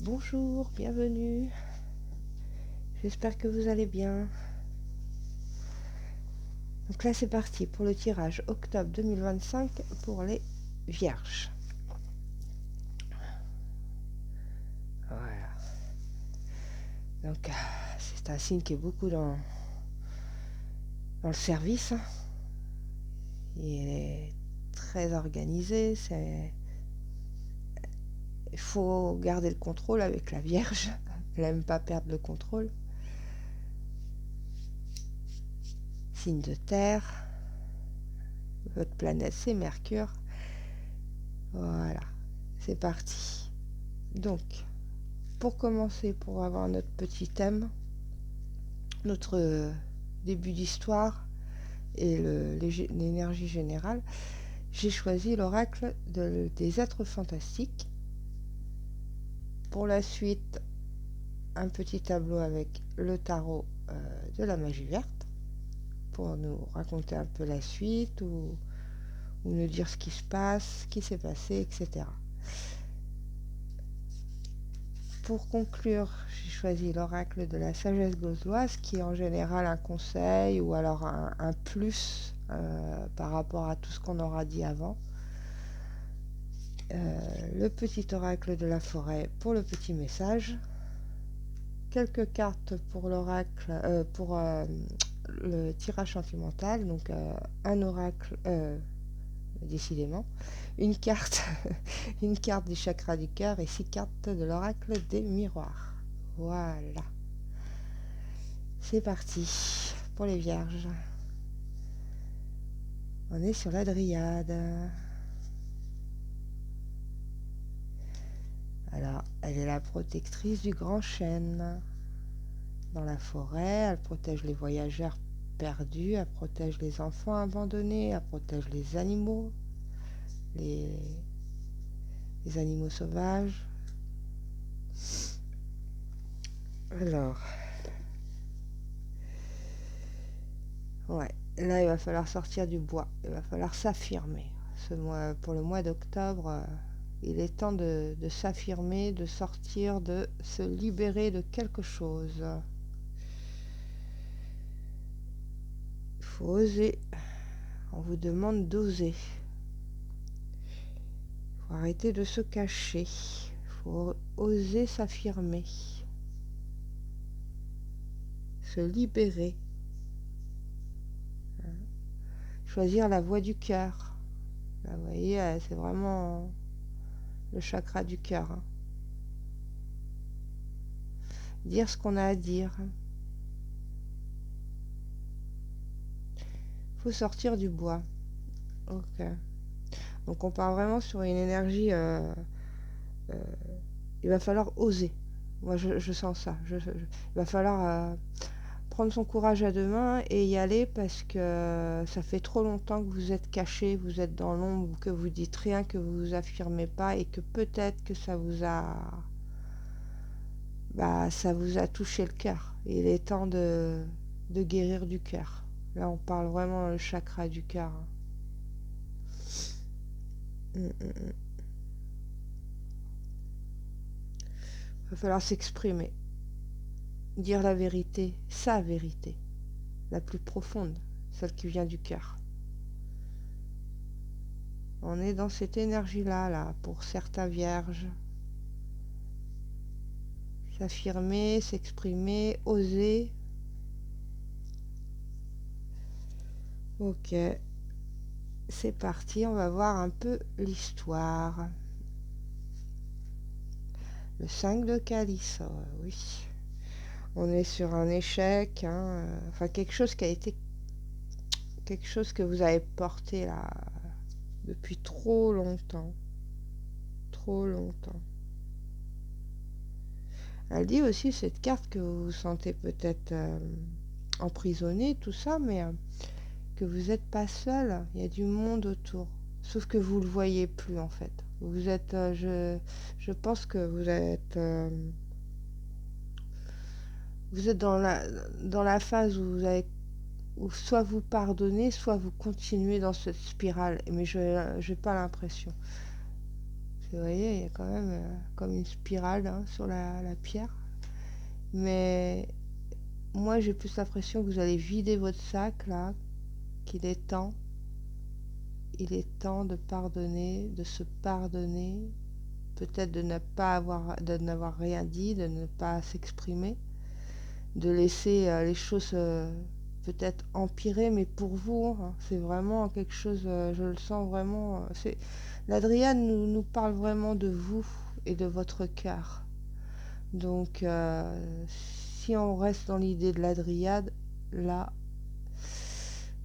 Bonjour, bienvenue. J'espère que vous allez bien. Donc là c'est parti pour le tirage octobre 2025 pour les vierges. Voilà. Donc c'est un signe qui est beaucoup dans le service. Il est très organisé. Il faut garder le contrôle avec la Vierge. Elle n'aime pas perdre le contrôle. Signe de terre. Votre planète c'est Mercure. Voilà, c'est parti. Donc, pour commencer, pour avoir notre petit thème, notre début d'histoire et l'énergie générale, j'ai choisi l'oracle des êtres fantastiques. Pour la suite, un petit tableau avec le tarot de la magie verte pour nous raconter un peu la suite ou nous dire ce qui se passe, ce qui s'est passé, etc. Pour conclure, j'ai choisi l'oracle de la sagesse gauloise, qui est en général un conseil ou alors un plus par rapport à tout ce qu'on aura dit avant. Le petit oracle de la forêt pour le petit message. Quelques cartes pour l'oracle, pour le tirage sentimental. Donc un oracle, décidément. Une carte, une carte du chakra du cœur et 6 cartes de l'oracle des miroirs. Voilà. C'est parti pour les vierges. On est sur la dryade. Alors, elle est la protectrice du grand chêne. Dans la forêt, elle protège les voyageurs perdus, elle protège les enfants abandonnés, elle protège les animaux, les animaux sauvages. Alors, ouais, là il va falloir sortir du bois, il va falloir s'affirmer. Pour le mois d'octobre, il est temps de s'affirmer, de sortir, de se libérer de quelque chose. Il faut oser. On vous demande d'oser. Il faut arrêter de se cacher. Il faut oser s'affirmer. Se libérer. Choisir la voie du cœur. Là, vous voyez, c'est vraiment le chakra du cœur. Dire ce qu'on a à dire. Il faut sortir du bois. Ok. Donc on part vraiment sur une énergie. Il va falloir oser. Moi je sens ça. Il va falloir prendre son courage à deux mains et y aller parce que ça fait trop longtemps que vous êtes caché, vous êtes dans l'ombre, que vous dites rien, que vous vous affirmez pas et que peut-être que ça vous a touché le cœur. Il est temps de guérir du cœur. Là on parle vraiment le chakra du cœur. Il va falloir s'exprimer, dire la vérité, sa vérité, la plus profonde, celle qui vient du cœur. On est dans cette énergie-là, là, pour certains vierges. S'affirmer, s'exprimer, oser. Ok, c'est parti, on va voir un peu l'histoire. Le 5 de calice, oui. On est sur un échec, enfin quelque chose qui a été... Quelque chose que vous avez porté là depuis trop longtemps. Trop longtemps. Elle dit aussi cette carte que vous vous sentez peut-être emprisonné, tout ça, mais que vous n'êtes pas seul, il y a du monde autour. Sauf que vous ne le voyez plus en fait. Vous êtes, je pense que vous êtes dans la phase où soit vous pardonnez, soit vous continuez dans cette spirale. Mais je n'ai pas l'impression. Vous voyez, il y a quand même comme une spirale hein, sur la pierre. Mais moi, j'ai plus l'impression que vous allez vider votre sac, là, qu'il est temps. Il est temps de pardonner, de se pardonner, peut-être de n'avoir rien dit, de ne pas s'exprimer, de laisser les choses peut-être empirer, mais pour vous, hein, c'est vraiment quelque chose, je le sens vraiment. L'Adriane nous parle vraiment de vous et de votre cœur. Donc, si on reste dans l'idée de la Dryade, là,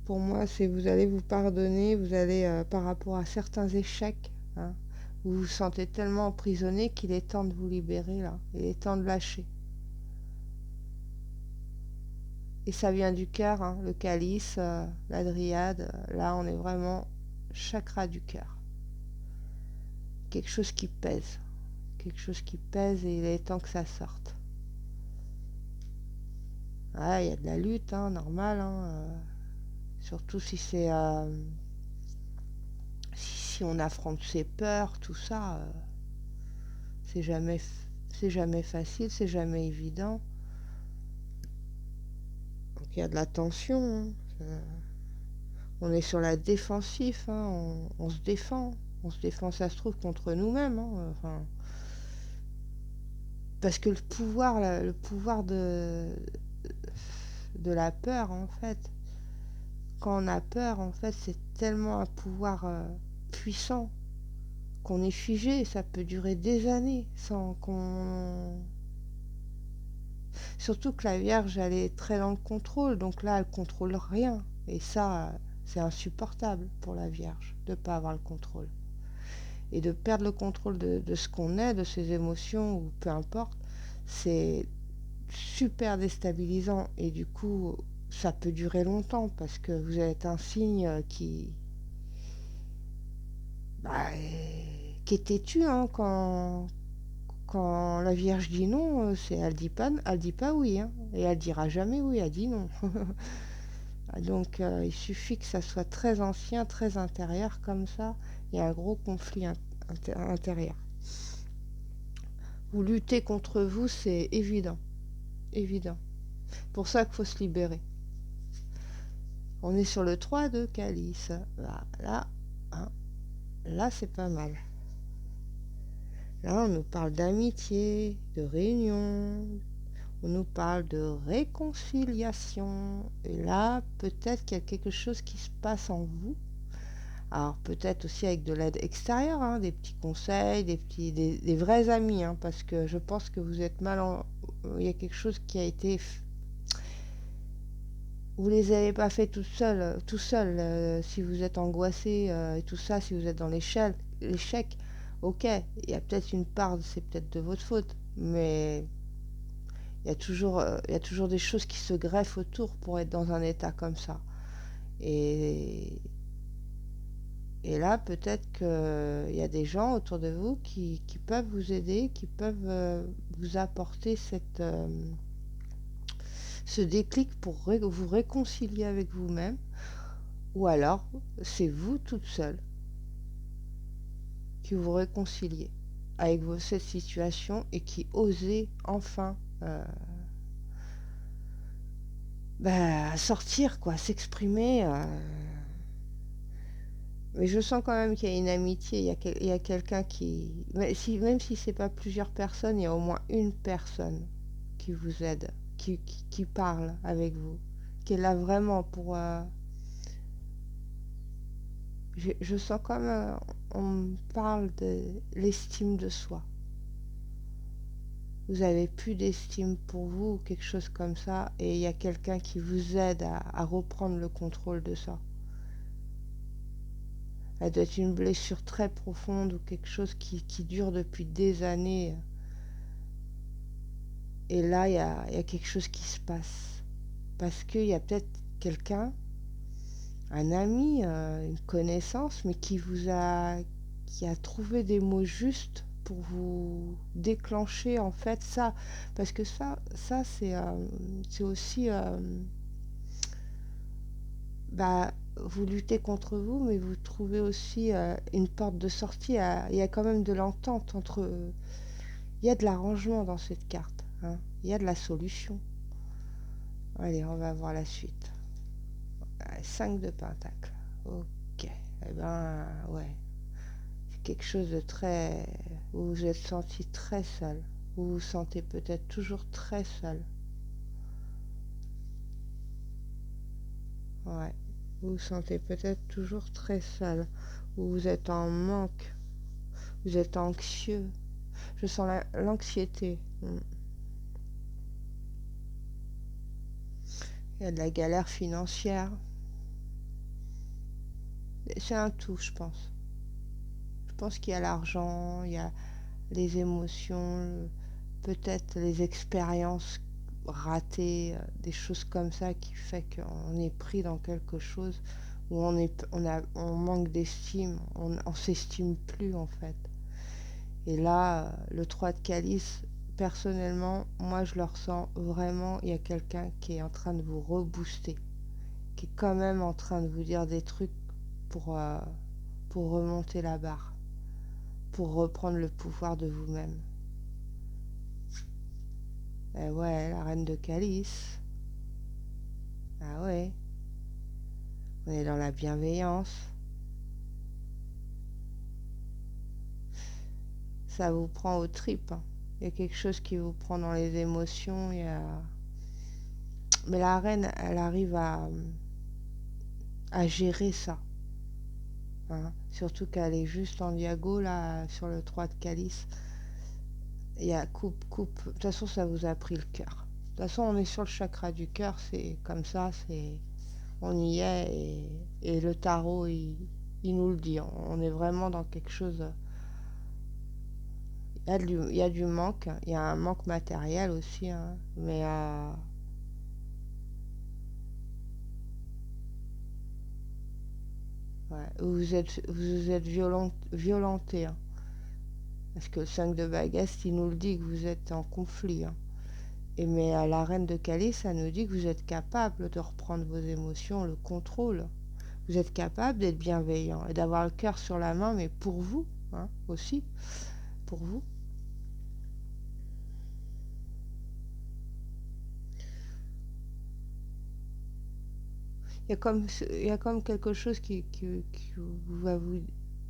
pour moi, c'est vous allez vous pardonner, vous allez, par rapport à certains échecs, hein, vous vous sentez tellement emprisonné qu'il est temps de vous libérer, là. Il est temps de lâcher. Et ça vient du cœur, hein, le calice, la Dryade, là, on est vraiment chakra du cœur. Quelque chose qui pèse. Quelque chose qui pèse et il est temps que ça sorte. Ouais, il y a de la lutte, hein, normal, hein, surtout si c'est si on affronte ses peurs, tout ça, c'est jamais facile, c'est jamais évident. Donc il y a de la tension, hein. On est sur la défensive, hein, on se défend. On se défend, ça se trouve, contre nous-mêmes, hein, enfin, parce que le pouvoir de la peur, en fait, quand on a peur, en fait, c'est tellement un pouvoir puissant qu'on est figé, ça peut durer des années sans qu'on... Surtout que la Vierge, elle est très dans le contrôle, donc là, elle contrôle rien. Et ça, c'est insupportable pour la Vierge, de ne pas avoir le contrôle. Et de perdre le contrôle de ce qu'on est, de ses émotions, ou peu importe, c'est super déstabilisant. Et du coup, ça peut durer longtemps, parce que vous êtes un signe bah, qui est têtu, hein, quand la Vierge dit non, elle dit pas oui, hein, et elle dira jamais oui, elle dit non. Donc il suffit que ça soit très ancien, très intérieur comme ça, il y a un gros conflit intérieur. Vous luttez contre vous, c'est évident, évident. Pour ça qu'il faut se libérer. On est sur le 3 de calice. Là, hein, là c'est pas mal. Là, on nous parle d'amitié, de réunion, on nous parle de réconciliation. Et là, peut-être qu'il y a quelque chose qui se passe en vous. Alors, peut-être aussi avec de l'aide extérieure, hein, des petits conseils, des vrais amis, hein, parce que je pense que vous êtes il y a quelque chose qui a été... Vous les avez pas fait tout seul, si vous êtes angoissé et tout ça, si vous êtes dans l'échec, ok, il y a peut-être une part, c'est peut-être de votre faute, mais il y a toujours des choses qui se greffent autour pour être dans un état comme ça. Et là, peut-être qu'il y a des gens autour de vous qui peuvent vous aider, qui peuvent vous apporter ce déclic pour vous réconcilier avec vous-même. Ou alors, c'est vous toute seule qui vous réconciliez avec cette situation et qui osez enfin sortir, quoi, s'exprimer. Mais je sens quand même qu'il y a une amitié, il y a quelqu'un qui... même si c'est pas plusieurs personnes, il y a au moins une personne qui vous aide, qui parle avec vous, qui est là vraiment pour... je sens comme on parle de l'estime de soi. Vous avez plus d'estime pour vous ou quelque chose comme ça, et il y a quelqu'un qui vous aide à reprendre le contrôle de ça. Elle doit être une blessure très profonde ou quelque chose qui dure depuis des années. Et là, il y a quelque chose qui se passe. Parce qu'il y a peut-être quelqu'un, un ami, une connaissance, mais qui a trouvé des mots justes pour vous déclencher en fait ça. Parce que ça c'est aussi... vous luttez contre vous, mais vous trouvez aussi une porte de sortie. Il y a quand même de l'entente entre... il y a de l'arrangement dans cette carte, hein. Il y a de la solution. Allez, on va voir la suite. 5 de pentacle. Ok. Eh ben, ouais. C'est quelque chose de très... Vous vous êtes senti très seul. Vous vous sentez peut-être toujours très seul. Ouais. Vous vous sentez peut-être toujours très seul. Vous êtes en manque. Vous êtes anxieux. Je sens l'anxiété. Il y a de la galère financière. C'est un tout, je pense. Je pense qu'il y a l'argent, il y a les émotions, peut-être les expériences ratées, des choses comme ça qui fait qu'on est pris dans quelque chose où on manque d'estime, on s'estime plus en fait. Et là, le 3 de calice, personnellement, moi je le ressens vraiment, il y a quelqu'un qui est en train de vous rebooster, qui est quand même en train de vous dire des trucs pour remonter la barre, pour reprendre le pouvoir de vous-même. Eh ouais, la reine de calice. Ah ouais, on est dans la bienveillance. Ça vous prend aux tripes, hein. Il y a quelque chose qui vous prend dans les émotions. Mais la reine, elle arrive à gérer ça, hein. Surtout qu'elle est juste en diago, là, sur le 3 de calice. Il y a coupe. De toute façon, ça vous a pris le cœur. De toute façon, on est sur le chakra du cœur, c'est comme ça, on y est, et le tarot, il nous le dit. On est vraiment dans quelque chose. Il y a du manque, il y a un manque matériel aussi, hein, mais ouais, vous êtes violenté, hein, parce que le 5 de baguette, il nous le dit que vous êtes en conflit, hein. Mais à la reine de calice, ça nous dit que vous êtes capable de reprendre vos émotions, le contrôle. Vous êtes capable d'être bienveillant et d'avoir le cœur sur la main, mais pour vous, hein, aussi, pour vous. Il y a comme quelque chose qui va vous...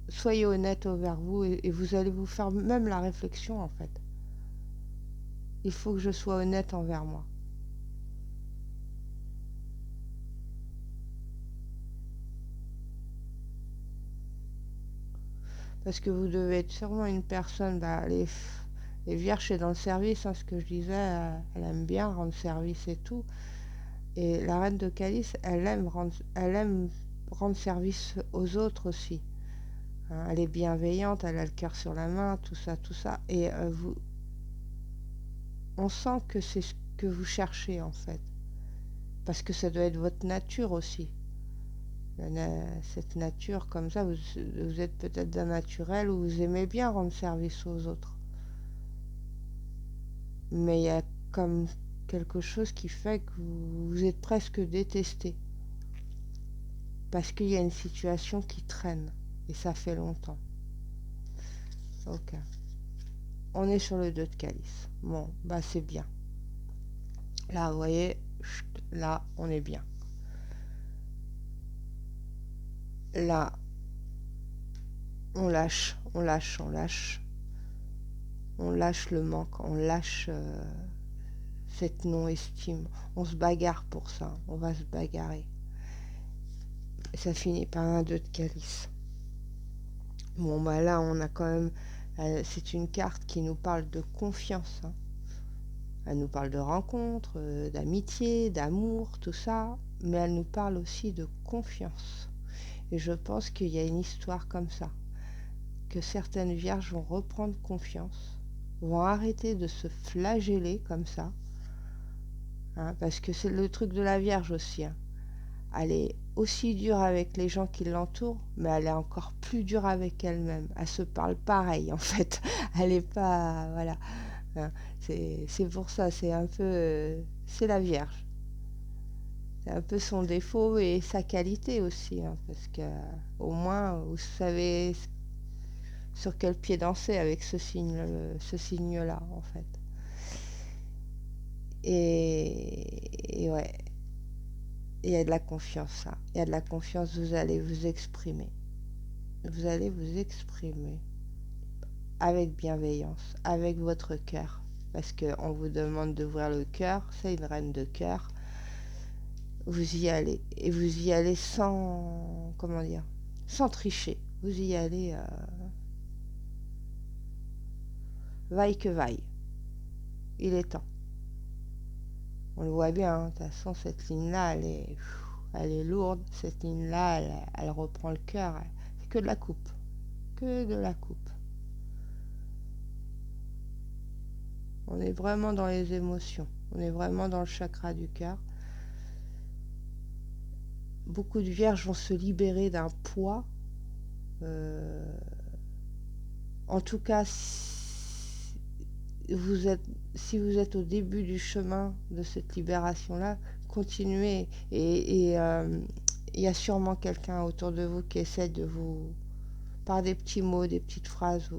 Soyez honnête envers vous, et vous allez vous faire même la réflexion, en fait. Il faut que je sois honnête envers moi. Parce que vous devez être sûrement une personne... les vierges, c'est dans le service, hein, ce que je disais, elle aime bien rendre service et tout. Et la reine de calice, elle aime rendre service aux autres aussi, hein. Elle est bienveillante, elle a le cœur sur la main, tout ça, tout ça. Et on sent que c'est ce que vous cherchez en fait. Parce que ça doit être votre nature aussi. Cette nature comme ça, vous êtes peut-être d'un naturel où vous aimez bien rendre service aux autres. Mais il y a comme quelque chose qui fait que vous êtes presque détesté. Parce qu'il y a une situation qui traîne. Et ça fait longtemps. Ok. On est sur le 2 de calice. Bon, bah c'est bien. Là, vous voyez, là, on est bien. Là, on lâche. On lâche le manque, on lâche cette non-estime. On se bagarre pour ça, on va se bagarrer. Et ça finit par un 2 de calice. Bon, bah là, on a quand même... c'est une carte qui nous parle de confiance, hein. Elle nous parle de rencontres, d'amitié, d'amour, tout ça. Mais elle nous parle aussi de confiance. Et je pense qu'il y a une histoire comme ça. Que certaines vierges vont reprendre confiance, vont arrêter de se flageller comme ça, hein, parce que c'est le truc de la vierge aussi, hein. Elle est aussi dure avec les gens qui l'entourent, mais elle est encore plus dure avec elle-même. Elle se parle pareil en fait. Elle est pas... Voilà. Hein, c'est pour ça, c'est un peu... c'est la vierge. C'est un peu son défaut et sa qualité aussi, hein, parce que au moins vous savez sur quel pied danser avec ce signe-là, en fait. Et ouais, il y a de la confiance, là. Il y a de la confiance, vous allez vous exprimer. Vous allez vous exprimer avec bienveillance, avec votre cœur. Parce qu'on vous demande d'ouvrir le cœur, c'est une reine de cœur. Vous y allez. Et vous y allez sans, comment dire, sans tricher. Vous y allez vaille que vaille. Il est temps. On le voit bien, hein. De toute façon, cette ligne-là, elle est lourde. Cette ligne-là, elle reprend le cœur. C'est que de la coupe. Que de la coupe. On est vraiment dans les émotions. On est vraiment dans le chakra du cœur. Beaucoup de vierges vont se libérer d'un poids. En tout cas, si vous êtes au début du chemin de cette libération-là, continuez. Et il y a sûrement quelqu'un autour de vous qui essaie de vous, par des petits mots, des petites phrases,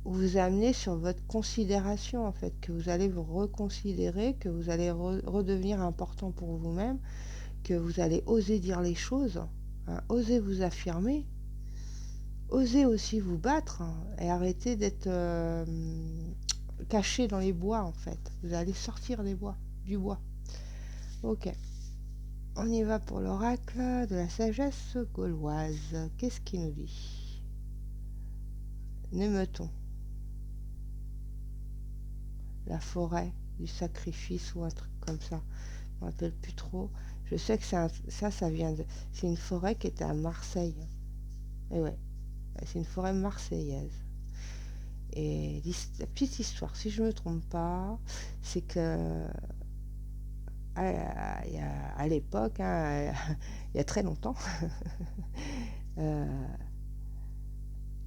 vous amener sur votre considération, en fait, que vous allez vous reconsidérer, que vous allez redevenir important pour vous-même, que vous allez oser dire les choses, hein, oser vous affirmer, oser aussi vous battre, hein, et arrêter d'être caché dans les bois, en fait. Vous allez sortir du bois. Ok. On y va pour l'oracle de la sagesse gauloise. Qu'est-ce qu'il nous dit? Neumeton. La forêt du sacrifice ou un truc comme ça. Je me rappelle plus trop. Je sais que ça vient de... C'est une forêt qui était à Marseille. Et ouais, c'est une forêt marseillaise. Et la petite histoire, si je ne me trompe pas, c'est que à l'époque, hein, il y a très longtemps,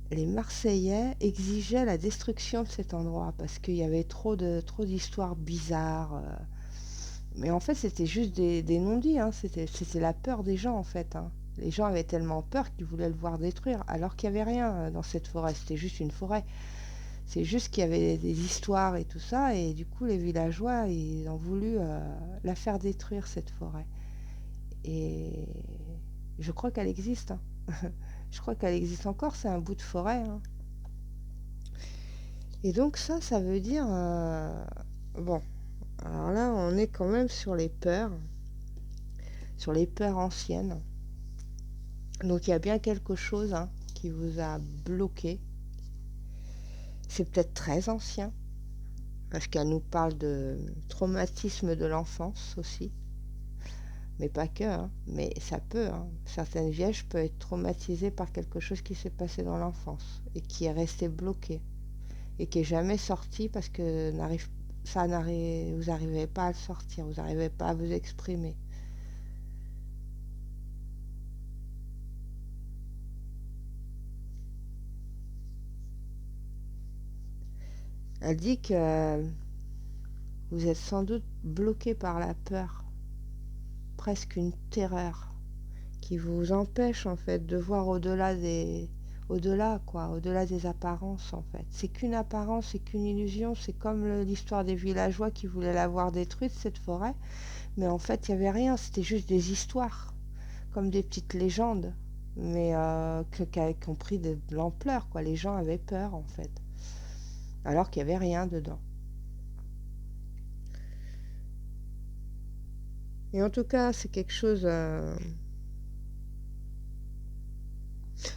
les Marseillais exigeaient la destruction de cet endroit parce qu'il y avait trop d'histoires bizarres. Mais en fait, c'était juste des non-dits, hein. C'était la peur des gens, en fait, hein. Les gens avaient tellement peur qu'ils voulaient le voir détruire, alors qu'il n'y avait rien dans cette forêt. C'était juste une forêt. C'est juste qu'il y avait des histoires et tout ça, et du coup, les villageois, ils ont voulu la faire détruire, cette forêt. Et je crois qu'elle existe, hein. Je crois qu'elle existe encore, c'est un bout de forêt, hein. Et donc ça veut dire... bon, alors là, on est quand même sur les peurs anciennes. Donc il y a bien quelque chose, hein, qui vous a bloqué. C'est peut-être très ancien, parce qu'elle nous parle de traumatisme de l'enfance aussi. Mais pas que, hein. Mais ça peut, hein. Certaines vierges peuvent être traumatisées par quelque chose qui s'est passé dans l'enfance et qui est resté bloqué et qui est jamais sorti parce que vous n'arrivez pas à le sortir, vous n'arrivez pas à vous exprimer. Elle dit que vous êtes sans doute bloqué par la peur, presque une terreur, qui vous empêche en fait de voir au-delà des apparences, en fait. C'est qu'une apparence, c'est qu'une illusion. C'est comme l'histoire des villageois qui voulaient la voir détruite, cette forêt, mais en fait il n'y avait rien, c'était juste des histoires, comme des petites légendes, mais qui ont pris de l'ampleur, quoi. Les gens avaient peur, en fait, alors qu'il n'y avait rien dedans. Et en tout cas, c'est quelque chose...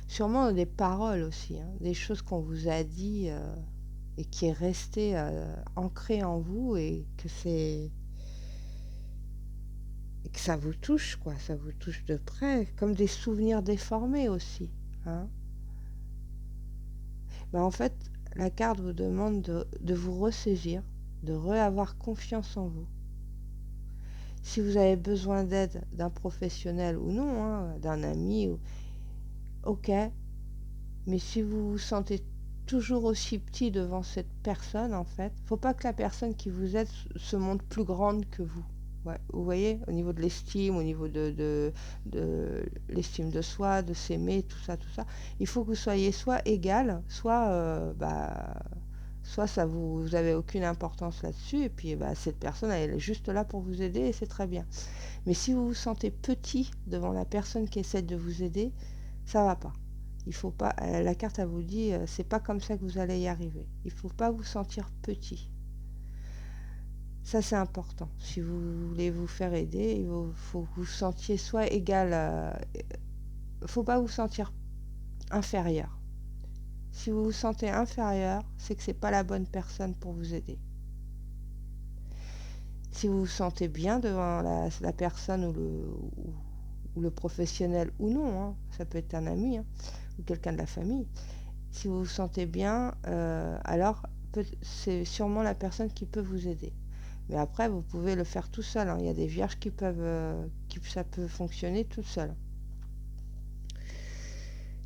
sûrement des paroles aussi, hein, des choses qu'on vous a dit et qui est resté ancré en vous et que ça vous touche, quoi. Ça vous touche de près, comme des souvenirs déformés aussi, hein. En fait, la carte vous demande de vous ressaisir, de avoir confiance en vous. Si vous avez besoin d'aide d'un professionnel ou non, hein, d'un ami, ok, mais si vous vous sentez toujours aussi petit devant cette personne, en fait. Faut pas que la personne qui vous aide se montre plus grande que vous. Ouais, vous voyez, au niveau de l'estime, au niveau de l'estime de soi, de s'aimer, tout ça, tout ça. Il faut que vous soyez soit égal, soit, soit ça vous avez aucune importance là-dessus, et puis cette personne, elle est juste là pour vous aider, et c'est très bien. Mais si vous vous sentez petit devant la personne qui essaie de vous aider, ça va pas. Il faut pas, la carte, elle vous dit, c'est pas comme ça que vous allez y arriver. Il faut pas vous sentir petit. Ça, c'est important. Si vous voulez vous faire aider, il faut que vous vous sentiez soit égal. Faut pas vous sentir inférieur. Si vous vous sentez inférieur, c'est que c'est pas la bonne personne pour vous aider. Si vous vous sentez bien devant la personne ou le professionnel ou non, hein, ça peut être un ami, hein, ou quelqu'un de la famille. Si vous vous sentez bien, alors c'est sûrement la personne qui peut vous aider. Mais après, vous pouvez le faire tout seul, hein. Il y a des vierges qui peuvent, ça peut fonctionner tout seul.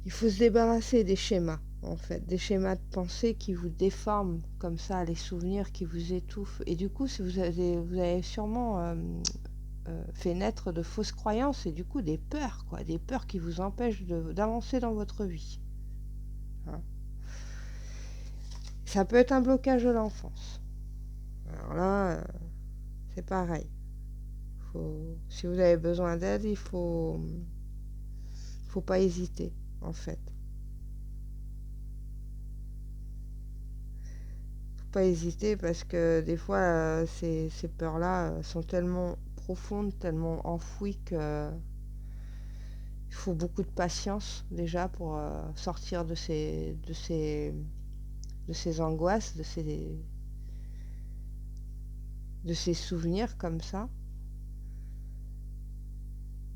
Il faut se débarrasser des schémas, en fait, des schémas de pensée qui vous déforment comme ça, les souvenirs qui vous étouffent. Et du coup, si vous avez sûrement fait naître de fausses croyances et du coup des peurs, quoi, des peurs qui vous empêchent d'avancer dans votre vie. Hein. Ça peut être un blocage de l'enfance. Alors là, c'est pareil. Si vous avez besoin d'aide, il faut pas hésiter, en fait. Faut pas hésiter parce que des fois, ces peurs-là sont tellement profondes, tellement enfouies que il faut beaucoup de patience déjà pour sortir de ces angoisses, de ces souvenirs comme ça.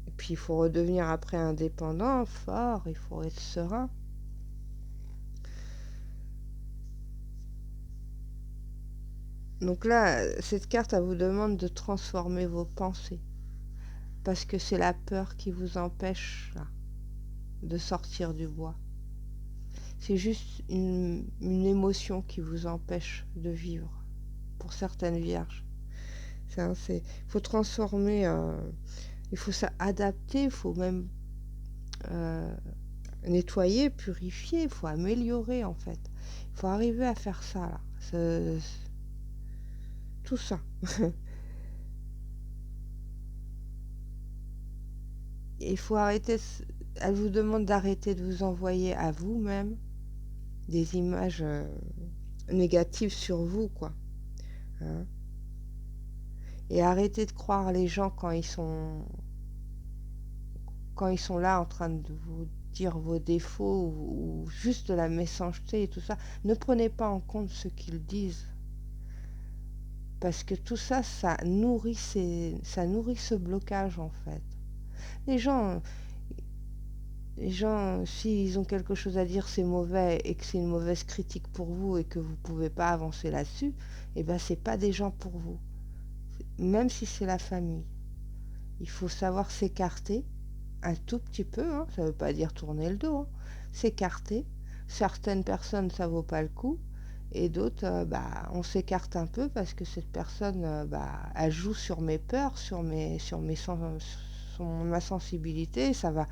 Et puis il faut redevenir après indépendant, fort, il faut être serein. Donc là, cette carte, elle vous demande de transformer vos pensées. Parce que c'est la peur qui vous empêche là, de sortir du bois. C'est juste une émotion qui vous empêche de vivre, pour certaines vierges. Il faut transformer, il faut s'adapter, il faut même nettoyer, purifier, il faut améliorer en fait. Il faut arriver à faire ça là. Tout ça. Il faut arrêter, elle vous demande d'arrêter de vous envoyer à vous-même des images négatives sur vous, quoi. Hein. Et arrêter de croire les gens quand ils sont là en train de vous dire vos défauts ou juste de la méchanceté et tout ça. Ne prenez pas en compte ce qu'ils disent. Parce que tout ça, ça nourrit ce blocage en fait. Les gens, s'ils ont quelque chose à dire, c'est mauvais et que c'est une mauvaise critique pour vous et que vous ne pouvez pas avancer là-dessus, eh ben c'est pas des gens pour vous. Même si c'est la famille. Il faut savoir s'écarter un tout petit peu, hein, ça ne veut pas dire tourner le dos, hein, s'écarter. Certaines personnes, ça vaut pas le coup. Et d'autres, on s'écarte un peu parce que cette personne, elle joue sur mes peurs, sur ma sensibilité, ça va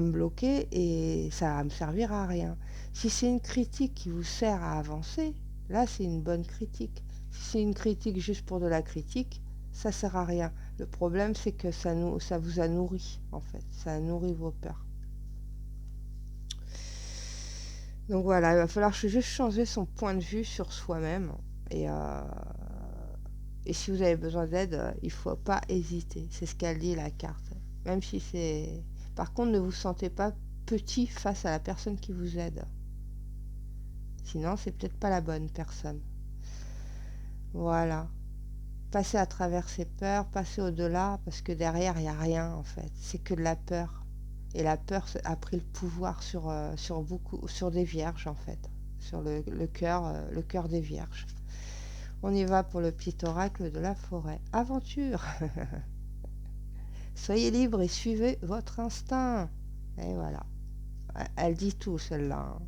me bloquer et ça va me servir à rien. Si c'est une critique qui vous sert à avancer, là c'est une bonne critique. Si c'est une critique juste pour de la critique, ça sert à rien. Le problème c'est que ça vous a nourri en fait, ça a nourri vos peurs. Donc voilà, il va falloir juste changer son point de vue sur soi-même. Et, et si vous avez besoin d'aide, il ne faut pas hésiter. C'est ce qu'elle dit la carte. Même si c'est... Par contre, ne vous sentez pas petit face à la personne qui vous aide. Sinon, c'est peut-être pas la bonne personne. Voilà. Passez à travers ces peurs, passez au-delà, parce que derrière, il n'y a rien en fait. C'est que de la peur. Et la peur a pris le pouvoir sur des vierges en fait, sur le cœur des vierges. On y va pour le petit oracle de la forêt. Aventure. Soyez libre et suivez votre instinct. Et voilà. Elle dit tout celle-là. Hein.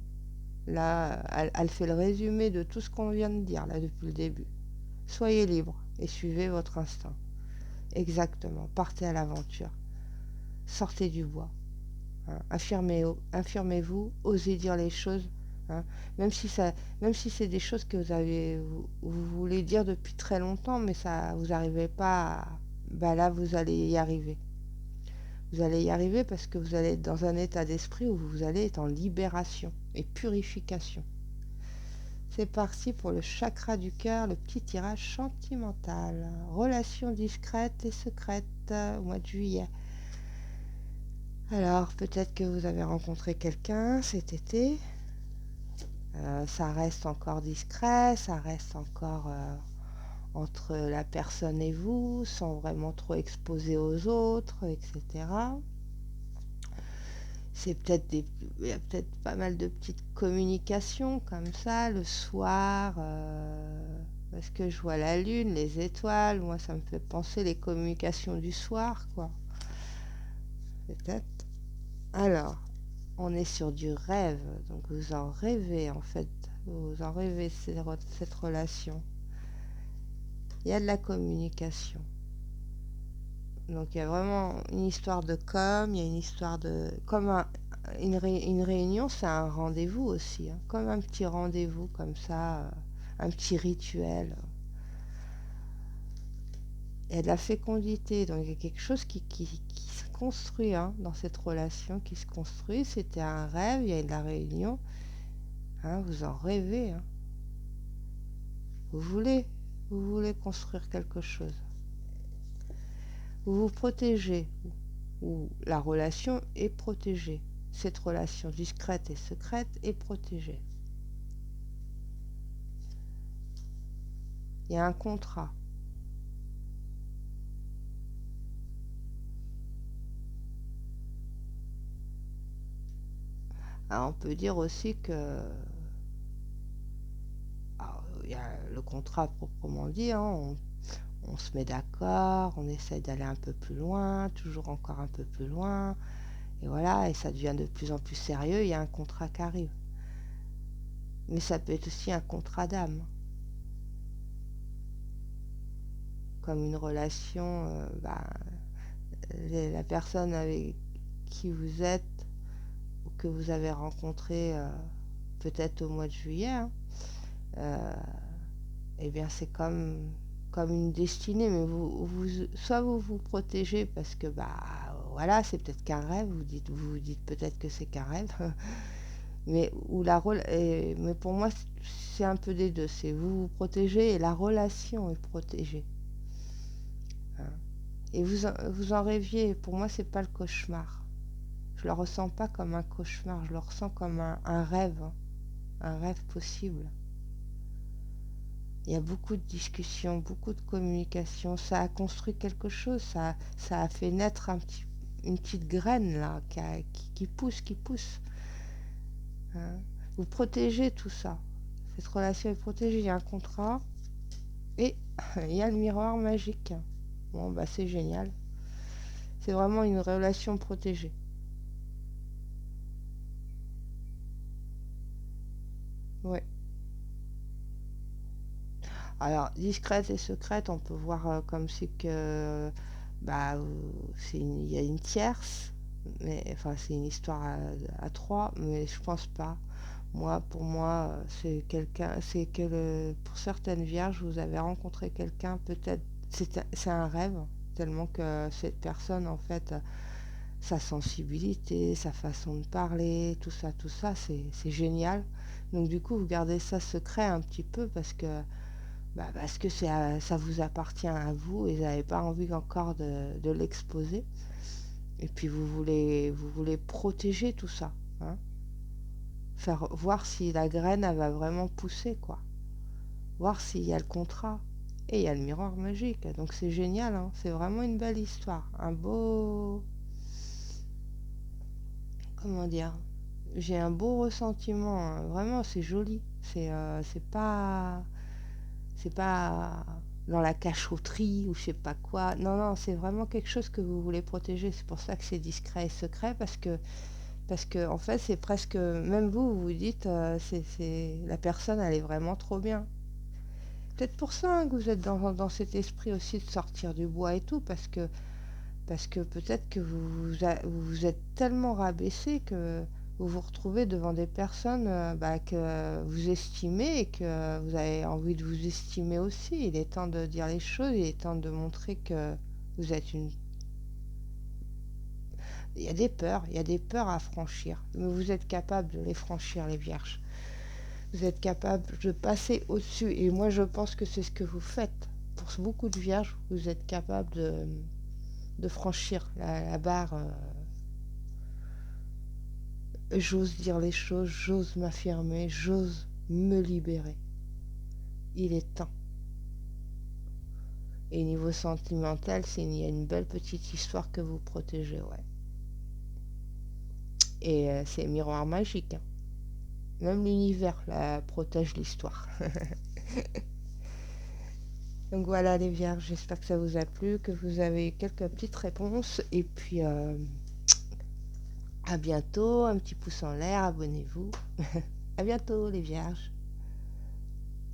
Là, elle fait le résumé de tout ce qu'on vient de dire, là, depuis le début. Soyez libre et suivez votre instinct. Exactement. Partez à l'aventure. Sortez du bois. Hein. Affirmez-vous, osez dire les choses. Hein. Même si c'est des choses que vous voulez dire depuis très longtemps, mais ça, vous n'arrivez pas à... Bah là, vous allez y arriver. Vous allez y arriver parce que vous allez être dans un état d'esprit où vous allez être en libération et purification. C'est parti pour le chakra du cœur, le petit tirage sentimental. Relations discrètes et secrètes au mois de juillet. Alors, peut-être que vous avez rencontré quelqu'un cet été. Ça reste encore discret, ça reste encore entre la personne et vous, sans vraiment trop exposer aux autres, etc. Il y a peut-être pas mal de petites communications comme ça le soir, parce que je vois la lune, les étoiles, moi ça me fait penser les communications du soir, quoi. Peut-être. Alors, on est sur du rêve, donc vous en rêvez en fait, vous en rêvez cette relation. Il y a de la communication. Donc il y a vraiment une histoire de com, il y a une histoire de... Comme une réunion, c'est un rendez-vous aussi, hein, comme un petit rendez-vous comme ça, un petit rituel. Il y a de la fécondité, donc il y a quelque chose qui se construit hein, dans cette relation, qui se construit. C'était un rêve, il y a de la réunion, hein, vous en rêvez. Hein. Vous voulez construire quelque chose. Vous vous protégez, ou la relation est protégée. Cette relation discrète et secrète est protégée. Il y a un contrat. Alors, on peut dire aussi que il y a le contrat proprement dit, hein, on se met d'accord, on essaye d'aller un peu plus loin, toujours encore un peu plus loin, et voilà, et ça devient de plus en plus sérieux, il y a un contrat qui arrive. Mais ça peut être aussi un contrat d'âme. Comme une relation, la personne avec qui vous êtes, ou que vous avez rencontré peut-être au mois de juillet, hein, eh bien c'est comme une destinée, mais soit vous vous protégez parce que voilà, c'est peut-être qu'un rêve, vous vous dites peut-être que c'est qu'un rêve, mais mais pour moi c'est un peu des deux, c'est vous vous protégez et la relation est protégée. Hein. Et vous en rêviez, pour moi c'est pas le cauchemar. Je le ressens pas comme un cauchemar, je le ressens comme un rêve, hein, un rêve possible. Il y a beaucoup de discussions, beaucoup de communication. Ça a construit quelque chose, ça a fait naître une petite graine là, qui pousse, qui pousse. Hein. Vous protégez tout ça. Cette relation est protégée. Il y a un contrat et il y a le miroir magique. Bon, c'est génial. C'est vraiment une relation protégée. Ouais. Alors, discrète et secrète, on peut voir comme c'est que il y a une tierce, mais enfin c'est une histoire à trois, mais je pense pas. Pour moi, c'est que pour certaines vierges, vous avez rencontré quelqu'un, peut-être, c'est un rêve, tellement que cette personne, en fait, sa sensibilité, sa façon de parler, tout ça, c'est génial. Donc du coup, vous gardez ça secret un petit peu parce que ça vous appartient à vous et vous n'avez pas envie encore de l'exposer. Et puis vous voulez protéger tout ça. Hein. Faire voir si la graine elle va vraiment pousser, quoi. Voir s'il y a le contrat. Et il y a le miroir magique. Donc c'est génial, hein. C'est vraiment une belle histoire. Un beau... Comment dire? J'ai un beau ressentiment. Hein. Vraiment, c'est joli. C'est pas dans la cachotterie ou je sais pas quoi. Non, non, c'est vraiment quelque chose que vous voulez protéger. C'est pour ça que c'est discret et secret, parce que Parce que en fait, c'est presque, même vous, vous vous dites, la personne, elle est vraiment trop bien. Peut-être pour ça hein, que vous êtes dans cet esprit aussi de sortir du bois et tout, parce que peut-être que vous vous êtes tellement rabaissé que vous vous retrouvez devant des personnes que vous estimez et que vous avez envie de vous estimer aussi. Il est temps de dire les choses, il est temps de montrer que vous êtes une... il y a des peurs à franchir, mais vous êtes capable de les franchir, les vierges. Vous êtes capable de passer au-dessus, et moi je pense que c'est ce que vous faites. Pour beaucoup de vierges, vous êtes capable de franchir la barre. J'ose dire les choses, j'ose m'affirmer, j'ose me libérer. Il est temps. Et niveau sentimental, il y a une belle petite histoire que vous protégez, ouais. Et c'est miroir magique, hein. Même l'univers là, protège l'histoire. Donc voilà les vierges, j'espère que ça vous a plu, que vous avez quelques petites réponses. Et puis à bientôt, un petit pouce en l'air, abonnez-vous. À bientôt les vierges.